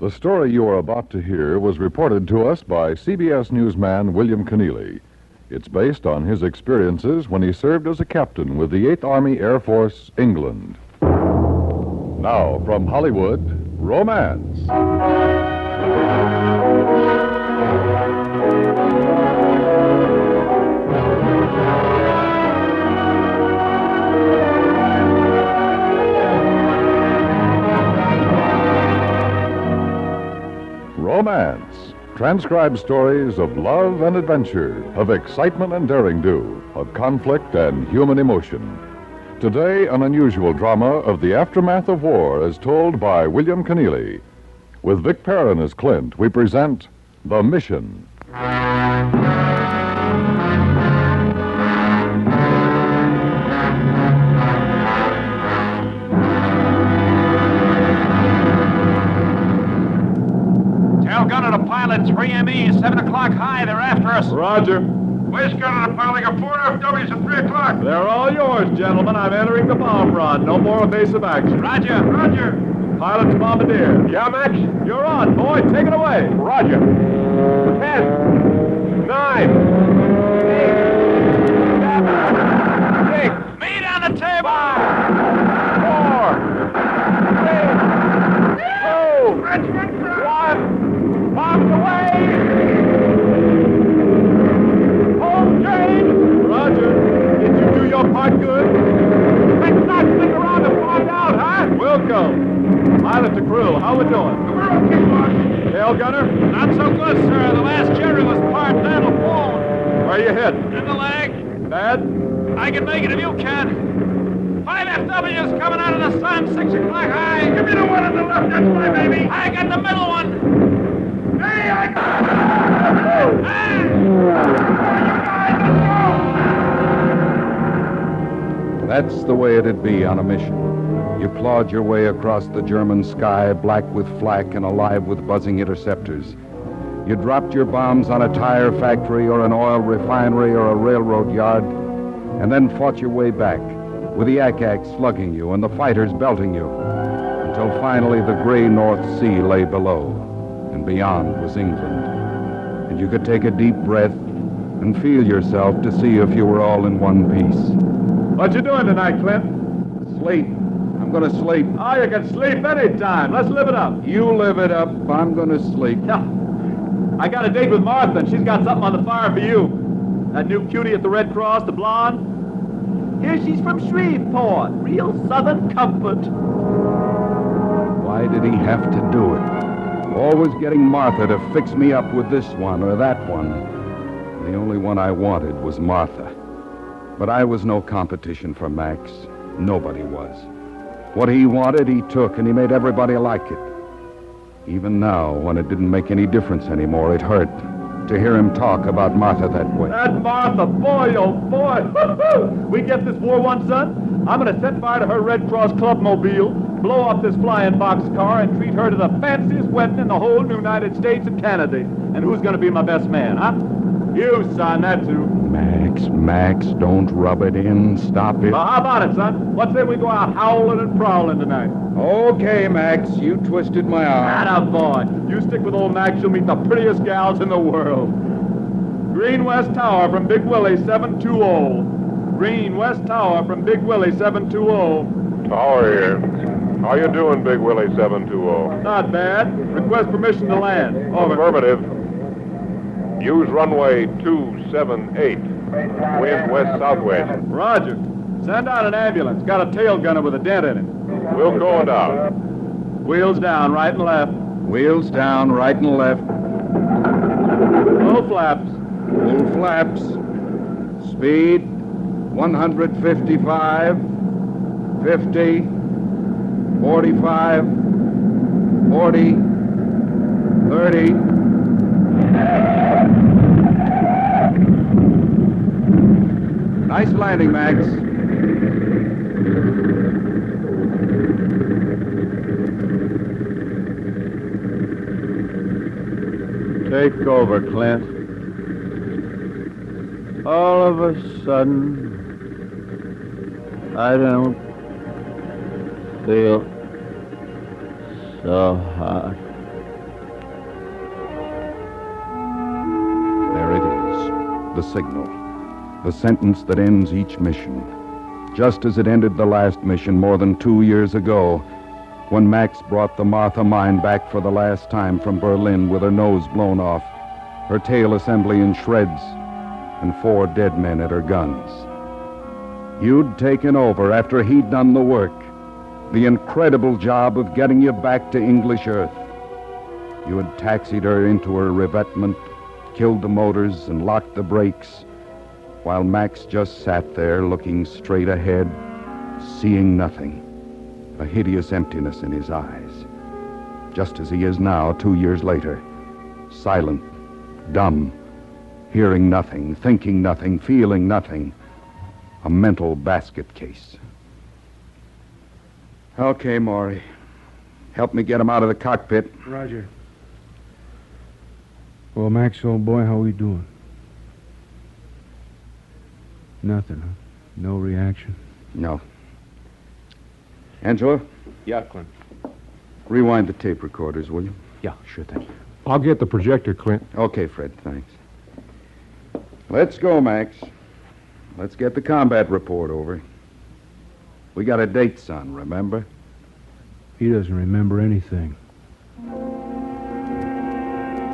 The story you are about to hear was reported to us by CBS newsman William Keneally. It's based on his experiences when he served as a captain with the 8th Army Air Force, England. Now, from Hollywood, Romance. Romance. Transcribed stories of love and adventure, of excitement and daring-do, of conflict and human emotion. Today, an unusual drama of the aftermath of war as told by William Keneally. With Vic Perrin as Clint, we present The Mission. Gunner to pilot 3ME, 7 o'clock high. They're after us. Roger. Waste gunner to pilot, got 4 FWs at 3 o'clock. They're all yours, gentlemen. I'm entering the bomb run. No more evasive action. Roger. Roger. Pilot to bombardier. Yeah, Max? You're on, boy. Take it away. Roger. 10, 9, 8, 7, 6. Meet on the table. 5, 4, 3, 2, 1. Bombs away! Home train! Roger. Did you do your part good? Let's not stick around and find out, huh? Welcome. Pilot to crew, how we doing? We're okay, boss. Tail gunner? Not so good, sir. The last jerry was part that'll phone. Where you hit? In the leg. Bad? I can make it if you can. 5 FWs coming out of the sun, 6 o'clock high. Give me the one on the left, that's my baby. I got the middle one. Hey, I got it! Hey! You guys, let's go! That's the way it'd be on a mission. You plod your way across the German sky, black with flak and alive with buzzing interceptors. You dropped your bombs on a tire factory or an oil refinery or a railroad yard, and then fought your way back, with the ack-ack slugging you and the fighters belting you, until finally the gray North Sea lay below. And beyond was England. And you could take a deep breath and feel yourself to see if you were all in one piece. What you doing tonight, Clint? Sleep. I'm going to sleep. Oh, you can sleep anytime. Let's live it up. You live it up. I'm going to sleep. Yeah. I got a date with Martha, and she's got something on the fire for you. That new cutie at the Red Cross, the blonde. Here she's from Shreveport. Real Southern comfort. Why did he have to do it? Always getting Martha to fix me up with this one or that one. The only one I wanted was Martha. But I was no competition for Max. Nobody was. What he wanted, he took, and he made everybody like it. Even now, when it didn't make any difference anymore, it hurt to hear him talk about Martha that way. That Martha, boy, oh boy. We get this war one, son. I'm going to set fire to her Red Cross Club mobile, blow up this flying boxcar, and treat her to the fanciest wedding in the whole United States and Canada. And who's going to be my best man, huh? You, son, that's who. Max, don't rub it in. Stop it. Well, how about it, son? Let's say we go out howling and prowling tonight. Okay, Max, you twisted my arm. Attaboy. You stick with old Max, you'll meet the prettiest gals in the world. Green West Tower from Big Willie 720. Green West Tower from Big Willie 720. Tower here. How you doing, Big Willie 720? Not bad. Request permission to land. Over. Affirmative. Use runway 278. Wind west-southwest. Roger. Send out an ambulance. Got a tail gunner with a dent in it. We'll go down. Wheels down, right and left. Wheels down, right and left. Full flaps. Full flaps. Speed 155, 50, 45, 40, 30. Nice landing, Max. Take over, Clint. All of a sudden, I don't feel so hot. the signal, the sentence that ends each mission. Just as it ended the last mission more than 2 years ago, when Max brought the Martha mine back for the last time from Berlin with her nose blown off, her tail assembly in shreds, and 4 dead men at her guns. You'd taken over after he'd done the work, the incredible job of getting you back to English earth. You had taxied her into her revetment, killed the motors, and locked the brakes, while Max just sat there looking straight ahead, seeing nothing, a hideous emptiness in his eyes, just as he is now 2 years later, silent, dumb, hearing nothing, thinking nothing, feeling nothing, a mental basket case. Okay, Maury. Help me get him out of the cockpit. Roger. Well, Max, old boy, how we doing? Nothing, huh? No reaction? No. Angela, Yeah, Clint. rewind the tape recorders, will you? Yeah, sure thing. I'll get the projector, Clint. Okay, Fred, thanks. Let's go, Max. Let's get the combat report over. We got a date, son, remember? He doesn't remember anything.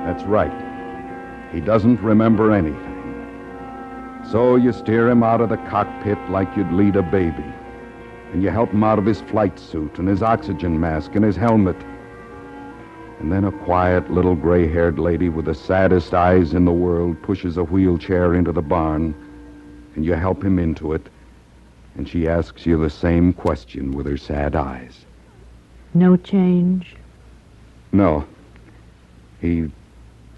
That's right. He doesn't remember anything. So you steer him out of the cockpit like you'd lead a baby. And you help him out of his flight suit and his oxygen mask and his helmet. And then a quiet little gray-haired lady with the saddest eyes in the world pushes a wheelchair into the barn, and you help him into it, and she asks you the same question with her sad eyes. No change? No. He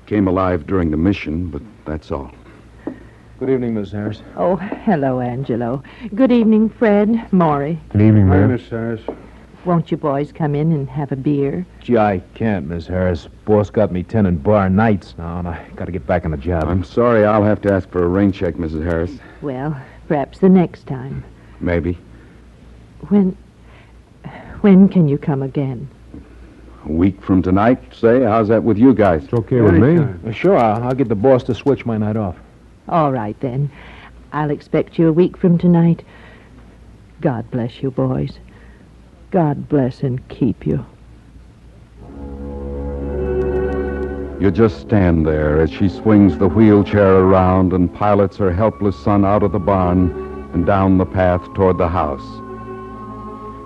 came alive during the mission, but that's all. Good evening, Miss Harris. Oh, hello, Angelo. Good evening, Fred, Maury. Good evening, Hi, ma'am. Miss Harris. Won't you boys come in and have a beer? Gee, I can't, Miss Harris. Boss got me tending bar nights now, and I got to get back on the job. I'm sorry, I'll have to ask for a rain check, Mrs. Harris. Well, perhaps the next time. Maybe. When can you come again? A week from tonight, say. How's that with you guys? It's okay with me. Anytime. Sure, I'll get the boss to switch my night off. All right, then. I'll expect you a week from tonight. God bless you, boys. God bless and keep you. You just stand there as she swings the wheelchair around and pilots her helpless son out of the barn and down the path toward the house.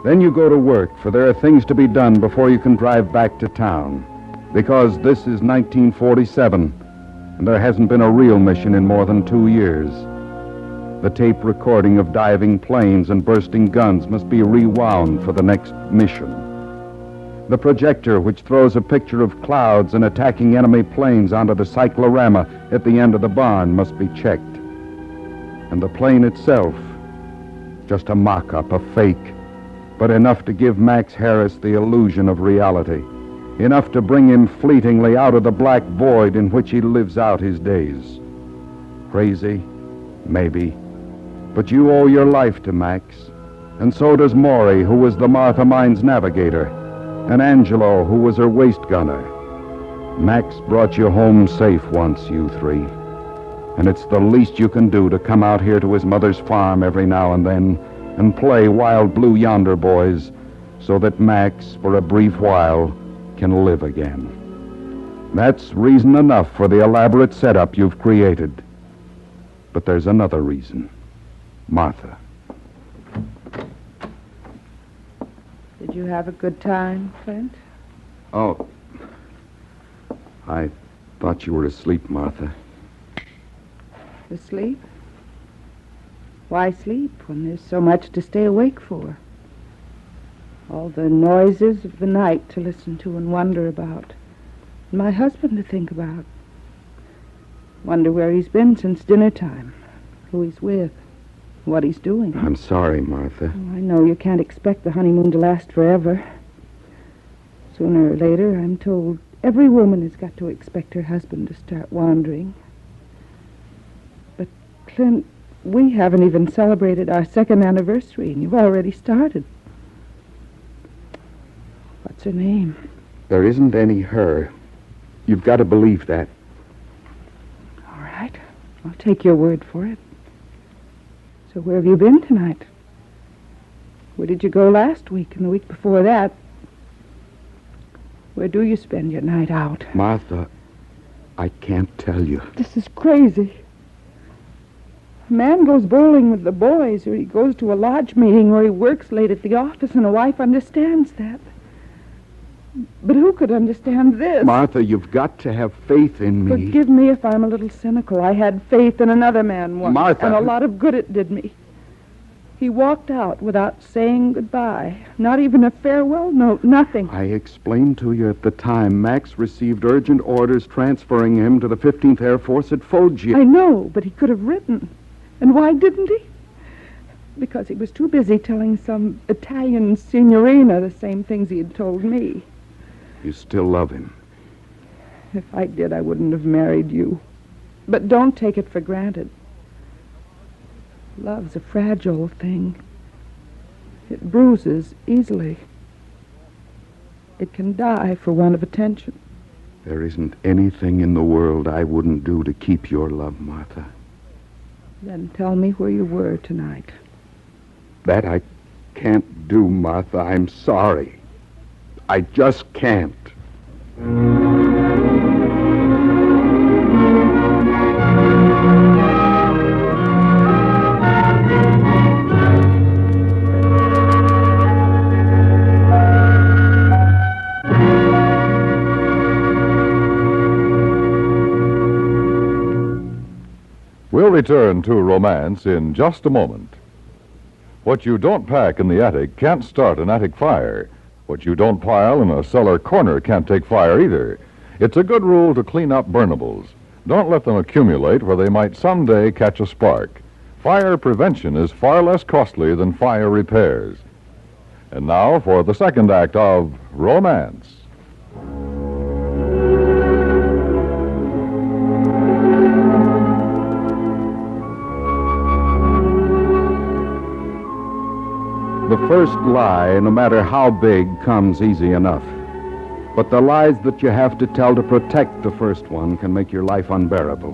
Then you go to work, for there are things to be done before you can drive back to town. Because this is 1947, and there hasn't been a real mission in more than 2 years. The tape recording of diving planes and bursting guns must be rewound for the next mission. The projector, which throws a picture of clouds and attacking enemy planes onto the cyclorama at the end of the barn, must be checked. And the plane itself, just a mock-up, a fake, but enough to give Max Harris the illusion of reality, enough to bring him fleetingly out of the black void in which he lives out his days. Crazy? Maybe. But you owe your life to Max, and so does Maury, who was the Martha Mine's navigator, and Angelo, who was her waist gunner. Max brought you home safe once, you three, and it's the least you can do to come out here to his mother's farm every now and then and play Wild Blue Yonder boys so that Max, for a brief while, can live again. That's reason enough for the elaborate setup you've created. But there's another reason. Martha. Did you have a good time, Clint? Oh. I thought you were asleep, Martha. Asleep? Why sleep when there's so much to stay awake for? All the noises of the night to listen to and wonder about. And my husband to think about. Wonder where he's been since dinner time. Who he's with. What he's doing. I'm sorry, Martha. Oh, I know you can't expect the honeymoon to last forever. Sooner or later, I'm told, every woman has got to expect her husband to start wandering. But, Clint, we haven't even celebrated our 2nd anniversary, and you've already started. What's her name? There isn't any her. You've got to believe that. All right. I'll take your word for it. So where have you been tonight? Where did you go last week and the week before that? Where do you spend your night out? Martha, I can't tell you. This is crazy. A man goes bowling with the boys, or he goes to a lodge meeting, or he works late at the office, and a wife understands that. But who could understand this? Martha, you've got to have faith in me. Forgive me if I'm a little cynical. I had faith in another man once. Martha. And a lot of good it did me. He walked out without saying goodbye. Not even a farewell note, nothing. I explained to you at the time. Max received urgent orders transferring him to the 15th Air Force at Foggia. I know, but he could have written. And why didn't he? Because he was too busy telling some Italian signorina the same things he had told me. You still love him. If I did, I wouldn't have married you. But don't take it for granted. Love's a fragile thing. It bruises easily. It can die for want of attention. There isn't anything in the world I wouldn't do to keep your love, Martha. Then tell me where you were tonight. That I can't do, Martha. I'm sorry. I just can't. We'll return to romance in just a moment. What you don't pack in the attic can't start an attic fire. What you don't pile in a cellar corner can't take fire either. It's a good rule to clean up burnables. Don't let them accumulate where they might someday catch a spark. Fire prevention is far less costly than fire repairs. And now for the second act of Romance. The first lie, no matter how big, comes easy enough. But the lies that you have to tell to protect the first one can make your life unbearable.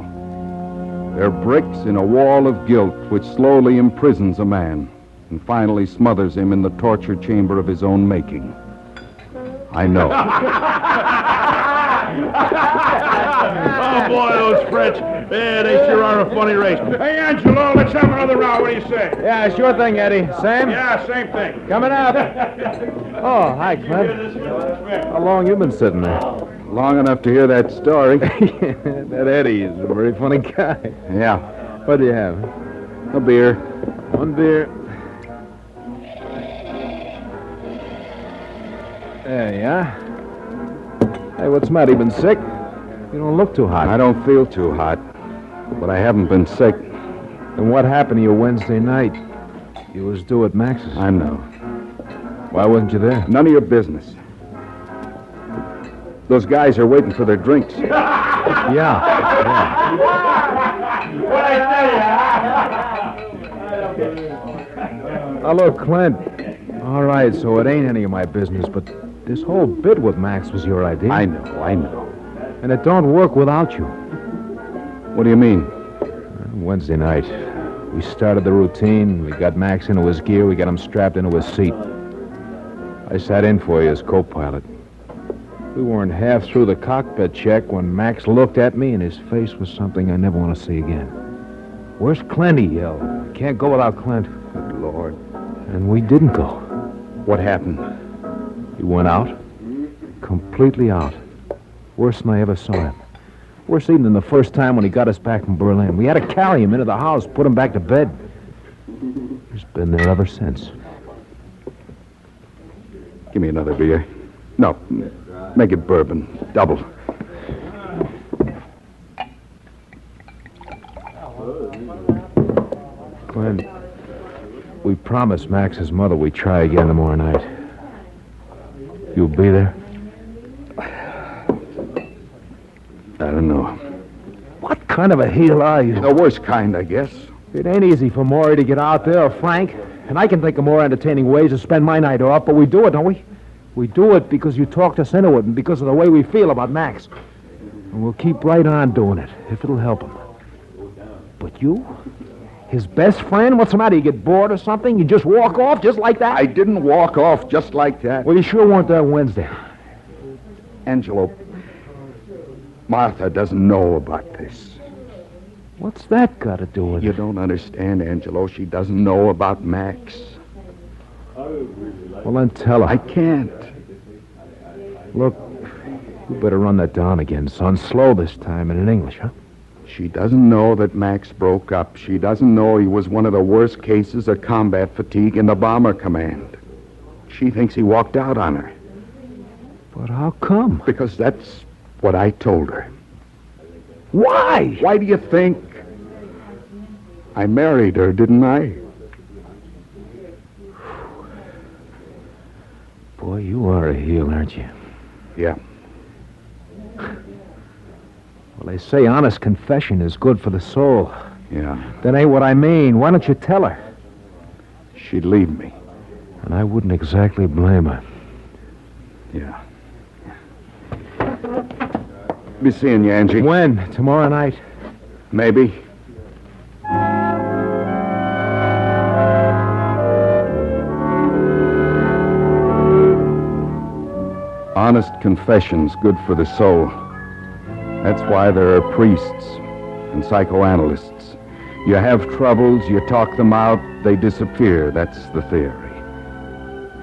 They're bricks in a wall of guilt which slowly imprisons a man and finally smothers him in the torture chamber of his own making. I know. Oh, boy, those French. Yeah, they sure are a funny race. Hey, Angelo, let's have another round. What do you say? Yeah, sure thing, Eddie. Sam? Yeah, same thing. Coming up. Oh, hi, Clint. How long you been sitting there? Long enough to hear that story. That Eddie is a very funny guy. Yeah. What do you have? A beer. One beer. There you are. Hey, what's the matter? You been sick? You don't look too hot. I don't feel too hot, but I haven't been sick. Then what happened to you Wednesday night? You was due at Max's. I know. Why wasn't you there? None of your business. Those guys are waiting for their drinks. Yeah. What I Now, look, Clint. All right, so it ain't any of my business, but this whole bit with Max was your idea. I know. And it don't work without you. What do you mean? Wednesday night, we started the routine. We got Max into his gear. We got him strapped into his seat. I sat in for you as co-pilot. We weren't half through the cockpit check when Max looked at me, and his face was something I never want to see again. Where's Clint? He yelled. Can't go without Clint. Good Lord. And we didn't go. What happened? He went out. Completely out. Worse than I ever saw him. Worse even than the first time when he got us back from Berlin. We had to carry him into the house, put him back to bed. He's been there ever since. Give me another beer. No, make it bourbon. Double. Clint, we promised Max's mother we'd try again tomorrow night. You'll be there? I don't know. What kind of a heel are you? The worst kind, I guess. It ain't easy for Maury to get out there, or Frank. And I can think of more entertaining ways to spend my night off, but we do it, don't we? We do it because you talked us into it and because of the way we feel about Max. And we'll keep right on doing it, if it'll help him. But you? His best friend? What's the matter? You get bored or something? You just walk off just like that? I didn't walk off just like that. Well, you sure weren't there Wednesday. Angelo, Martha doesn't know about this. What's that got to do with You it? don't understand, Angelo. She doesn't know about Max. Well, then tell her. I can't. Look, you better run that down again, son. Slow this time and in English, huh? She doesn't know that Max broke up. She doesn't know he was one of the worst cases of combat fatigue in the Bomber Command. She thinks he walked out on her. But how come? Because that's what I told her. Why? Why do you think? I married her, didn't I? Boy, you are a heel, aren't you? Yeah. Well, they say honest confession is good for the soul. Yeah. That ain't what I mean. Why don't you tell her? She'd leave me. And I wouldn't exactly blame her. Yeah. Be seeing you, Angie. When? Tomorrow night? Maybe. Honest confession's good for the soul. That's why there are priests and psychoanalysts. You have troubles, you talk them out, they disappear. That's the theory.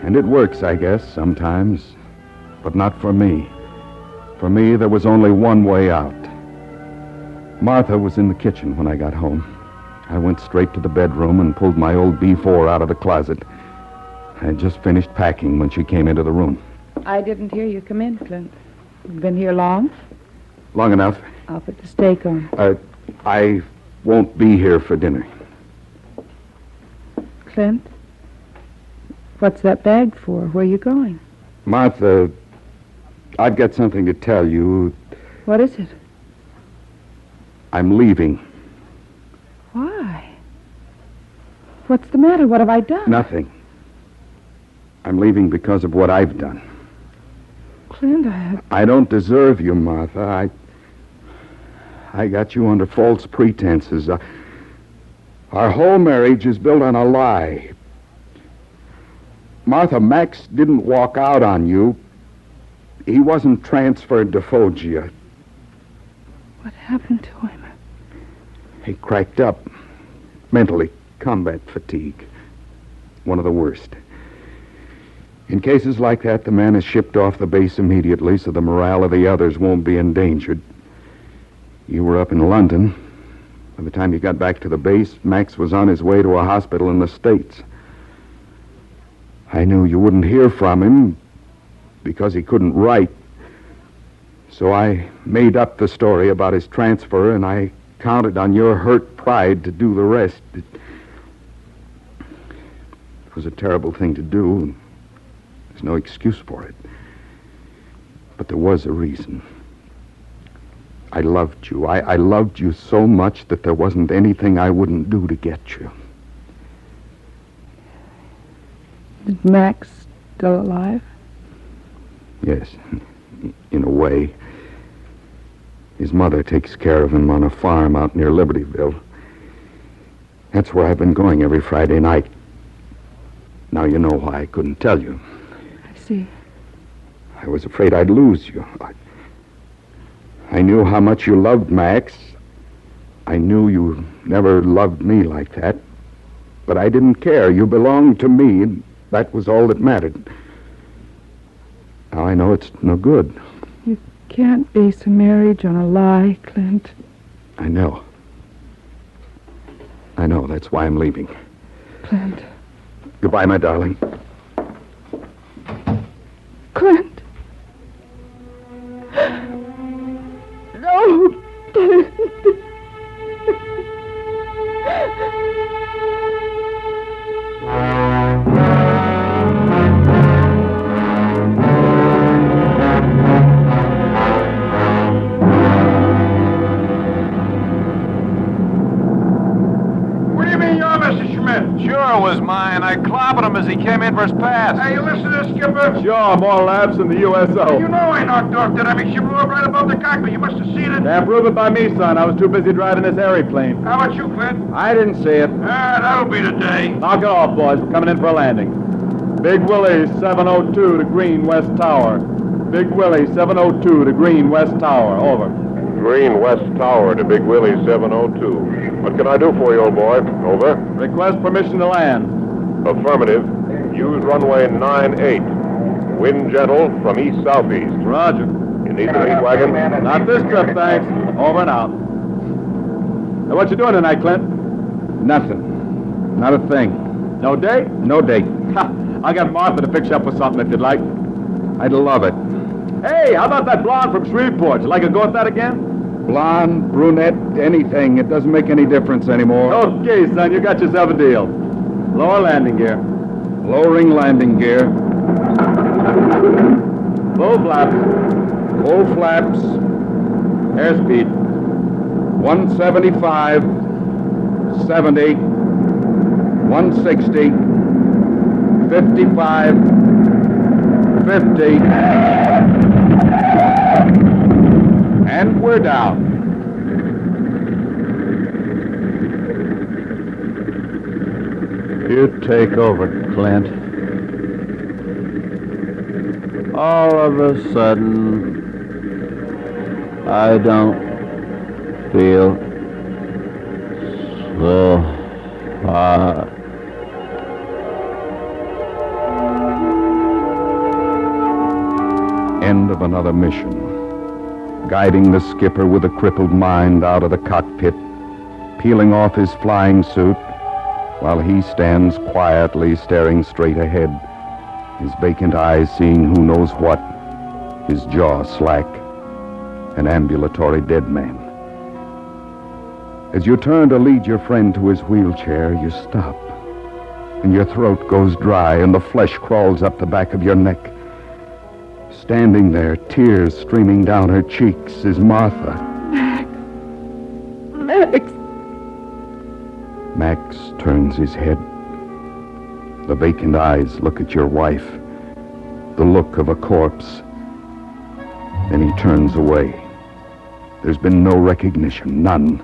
And it works, I guess, sometimes. But not for me. For me, there was only one way out. Martha was in the kitchen when I got home. I went straight to the bedroom and pulled my old B4 out of the closet. I had just finished packing when she came into the room. I didn't hear you come in, Clint. You've been here long? Long enough. I'll put the steak on. I won't be here for dinner. Clint? What's that bag for? Where are you going? Martha, I've got something to tell you. What is it? I'm leaving. Why? What's the matter? What have I done? Nothing. I'm leaving because of what I've done. Clint, I don't deserve you, Martha. I got you under false pretenses. Our whole marriage is built on a lie. Martha, Max didn't walk out on you. He wasn't transferred to Foggia. what happened to him? He cracked up. Mentally, combat fatigue. One of the worst. In cases like that, the man is shipped off the base immediately so the morale of the others won't be endangered. You were up in London. By the time you got back to the base, Max was on his way to a hospital in the States. I knew you wouldn't hear from him because he couldn't write. So I made up the story about his transfer, and I counted on your hurt pride to do the rest. It was a terrible thing to do. There's no excuse for it. But there was a reason. I loved you. I loved you so much that there wasn't anything I wouldn't do to get you. Is Max still alive? Yes, in a way. His mother takes care of him on a farm out near Libertyville. That's where I've been going every Friday night. Now you know why I couldn't tell you. I see. I was afraid I'd lose you. I knew how much you loved Max. I knew you never loved me like that. But I didn't care. You belonged to me, and that was all that mattered. Now I know it's no good. You can't base a marriage on a lie, Clint. I know. I know. That's why I'm leaving. Clint. Goodbye, my darling. Clint. No, Clint. What do you mean you're Mr. Schmidt? Sure, skipper was mine. I clobbered him as he came in for his pass. Hey, you listen to this, Skipper? Sure, more laughs than the USO. You know I knocked off that. I mean, she blew up right above the cockpit. You must have seen it. Can't prove it by me, son. I was too busy driving this aeroplane. How about you, Clint? I didn't see it. That'll be the day. Knock it off, boys. We're coming in for a landing. Big Willie, 702 to Green West Tower. Big Willie, 702 to Green West Tower. Over. Green West Tower to Big Willie 702. What can I do for you, old boy? Over. Request permission to land. Affirmative. Use runway 98. Wind gentle from east-southeast. Roger. You need the meat wagon? Not this trip, thanks. Over and out. Now, what you doing tonight, Clint? Nothing. Not a thing. No date? No date. Ha! I got Martha to fix you up with something if you'd like. I'd love it. Hey, how about that blonde from Shreveport? You like to go with that again? Blonde, brunette, anything. It doesn't make any difference anymore. Okay, son, you got yourself a deal. Lower landing gear. Lowering landing gear. Full flaps. Full flaps. Airspeed. 175. 70. 160. 55. 50. And we're down. You take over, Clint. All of a sudden, I don't feel so hot. End of another mission. Guiding the skipper with a crippled mind out of the cockpit, peeling off his flying suit, while he stands quietly staring straight ahead, his vacant eyes seeing who knows what, his jaw slack, an ambulatory dead man. As you turn to lead your friend to his wheelchair, you stop, and your throat goes dry, and the flesh crawls up the back of your neck. Standing there, tears streaming down her cheeks, is Martha. Max. Max turns his head. The vacant eyes look at your wife, the look of a corpse. Then he turns away. There's been no recognition, none.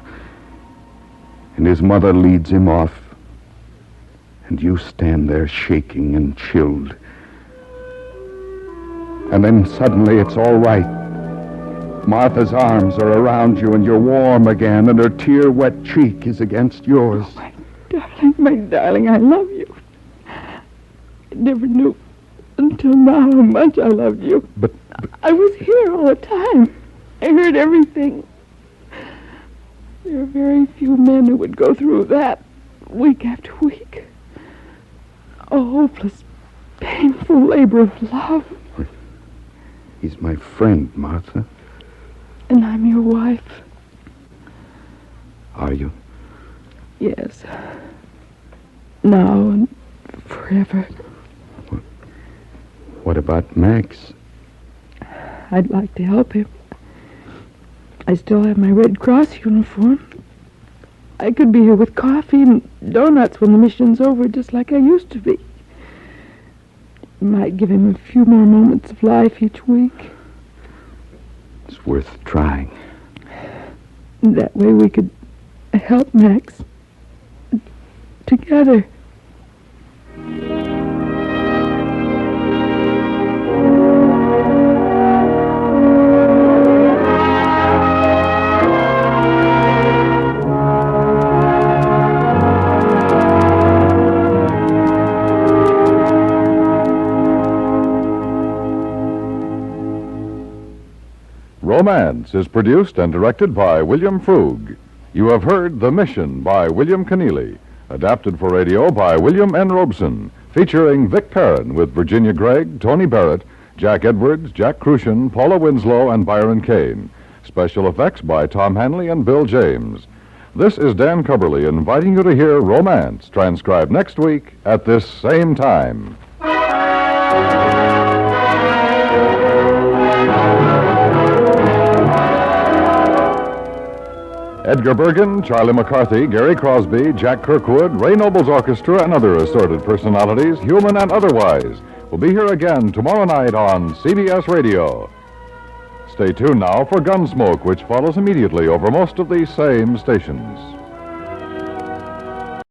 And his mother leads him off. And you stand there shaking and chilled. And then suddenly it's all right. Martha's arms are around you and you're warm again, and her tear-wet cheek is against yours. Oh, my darling, I love you. I never knew until now how much I loved you. But I was here all the time. I heard everything. There are very few men who would go through that week after week. A hopeless, painful labor of love. He's my friend, Martha. And I'm your wife. Are you? Yes. Now and forever. What about Max? I'd like to help him. I still have my Red Cross uniform. I could be here with coffee and donuts when the mission's over, just like I used to be. Might give him a few more moments of life each week. It's worth trying. That way we could help Max. Together. Romance is produced and directed by William Frug. You have heard The Mission by William Keneally, adapted for radio by William N. Robeson, featuring Vic Perrin with Virginia Gregg, Tony Barrett, Jack Edwards, Jack Crucian, Paula Winslow, and Byron Kane. Special effects by Tom Hanley and Bill James. This is Dan Cubberly inviting you to hear Romance, transcribed next week at this same time. Edgar Bergen, Charlie McCarthy, Gary Crosby, Jack Kirkwood, Ray Noble's orchestra, and other assorted personalities, human and otherwise, will be here again tomorrow night on CBS Radio. Stay tuned now for Gunsmoke, which follows immediately over most of these same stations.